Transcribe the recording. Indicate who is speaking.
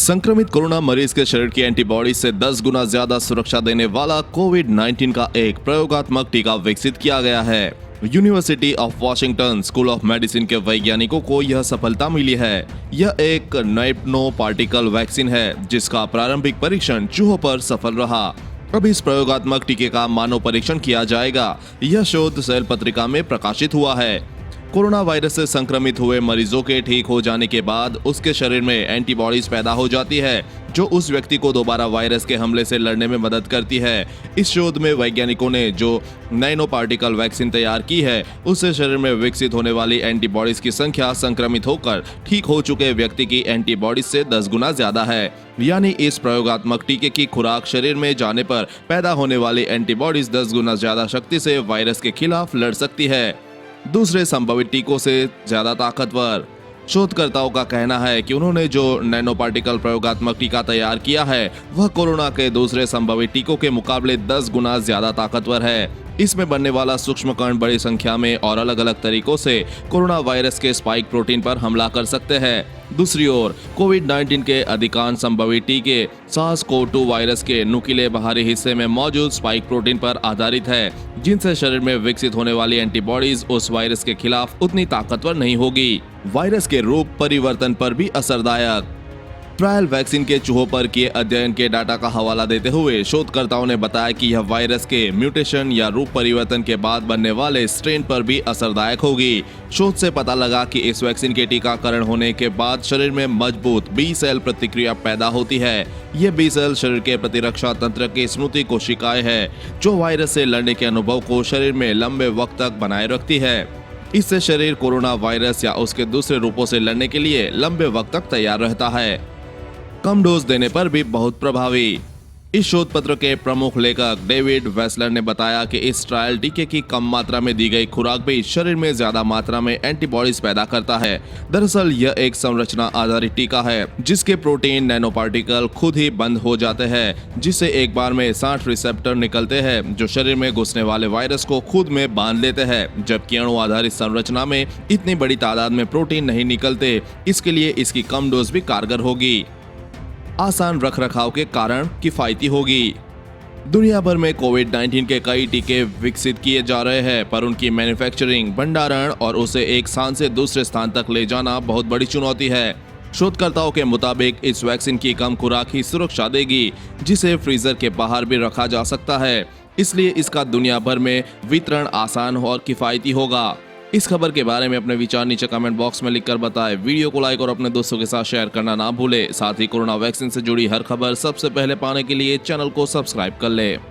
Speaker 1: संक्रमित कोरोना मरीज के शरीर की एंटीबॉडी से 10 गुना ज्यादा सुरक्षा देने वाला कोविड-19 का एक प्रयोगात्मक टीका विकसित किया गया है। University of Washington school of medicine के वैज्ञानिकों को यह सफलता मिली है। यह एक नैनो पार्टिकल वैक्सीन है जिसका प्रारंभिक परीक्षण चूहों पर सफल रहा। अब इस प्रयोगात्मक टीके का मानव परीक्षण किया जाएगा। यह शोध सेल पत्रिका में प्रकाशित हुआ है। कोरोना वायरस से संक्रमित हुए मरीजों के ठीक हो जाने के बाद उसके शरीर में एंटीबॉडीज पैदा हो जाती है जो उस व्यक्ति को दोबारा वायरस के हमले से लड़ने में मदद करती है। इस शोध में वैज्ञानिकों ने जो नैनो पार्टिकल वैक्सीन तैयार की है उससे शरीर में विकसित होने वाली एंटीबॉडीज की संख्या संक्रमित होकर ठीक हो चुके व्यक्ति की एंटीबॉडीज से 10 गुना ज्यादा है। यानी इस प्रयोगात्मक टीके की खुराक शरीर में जाने पर पैदा होने वाली एंटीबॉडीज 10 गुना ज्यादा शक्ति से वायरस के खिलाफ लड़ सकती है। दूसरे संभावित टीकों से ज्यादा ताकतवर। शोधकर्ताओं का कहना है कि उन्होंने जो नैनो पार्टिकल प्रयोगात्मक टीका तैयार किया है वह कोरोना के दूसरे संभावित टीकों के मुकाबले 10 गुना ज्यादा ताकतवर है। इसमें बनने वाला सूक्ष्म कण बड़ी संख्या में और अलग अलग तरीकों से कोरोना वायरस के स्पाइक प्रोटीन पर हमला कर सकते हैं। दूसरी ओर कोविड-19 के अधिकांश संभावित टीके SARS-CoV-2 वायरस के नुकीले बाहरी हिस्से में मौजूद स्पाइक प्रोटीन पर आधारित है, जिनसे शरीर में विकसित होने वाली एंटीबॉडीज उस वायरस के खिलाफ उतनी ताकतवर नहीं होगी। वायरस के रूप परिवर्तन पर भी असरदायक। ट्रायल वैक्सीन के चूहों पर किए अध्ययन के डाटा का हवाला देते हुए शोधकर्ताओं ने बताया कि यह वायरस के म्यूटेशन या रूप परिवर्तन के बाद बनने वाले स्ट्रेन पर भी असरदायक होगी। शोध से पता लगा कि इस वैक्सीन के टीकाकरण होने के बाद शरीर में मजबूत बी सेल प्रतिक्रिया पैदा होती है। ये बी सेल शरीर के प्रतिरक्षा तंत्र की स्मृति कोशिकाएं हैं जो वायरस से लड़ने के अनुभव को शरीर में लंबे वक्त तक बनाए रखती है। इससे शरीर कोरोना वायरस या उसके दूसरे रूपों से लड़ने के लिए लंबे वक्त तक तैयार रहता है। कम डोज देने पर भी बहुत प्रभावी। इस शोध पत्र के प्रमुख लेखक डेविड वेस्लर ने बताया कि इस ट्रायल टीके की कम मात्रा में दी गई खुराक भी शरीर में ज्यादा मात्रा में एंटीबॉडीज पैदा करता है। दरअसल यह एक संरचना आधारित टीका है जिसके प्रोटीन नैनो पार्टिकल खुद ही बंद हो जाते हैं, जिससे एक बार में 60 रिसेप्टर निकलते हैं जो शरीर में घुसने वाले वायरस को खुद में बांध लेते हैं, जबकि अणु आधारित संरचना में इतनी बड़ी तादाद में प्रोटीन नहीं निकलते। इसके लिए इसकी कम डोज भी कारगर होगी। आसान रखरखाव के कारण किफायती होगी। दुनिया भर में कोविड-19 के कई टीके विकसित किए जा रहे हैं, पर उनकी मैन्युफैक्चरिंग, भंडारण और उसे एक स्थान से दूसरे स्थान तक ले जाना बहुत बड़ी चुनौती है। शोधकर्ताओं के मुताबिक इस वैक्सीन की कम खुराक ही सुरक्षा देगी, जिसे फ्रीजर के बाहर भी रखा जा सकता है। इसलिए इसका दुनिया भर में वितरण आसान और किफायती होगा। इस खबर के बारे में अपने विचार नीचे कमेंट बॉक्स में लिखकर बताएं। वीडियो को लाइक और अपने दोस्तों के साथ शेयर करना ना भूलें। साथ ही कोरोना वैक्सीन से जुड़ी हर खबर सबसे पहले पाने के लिए चैनल को सब्सक्राइब कर लें।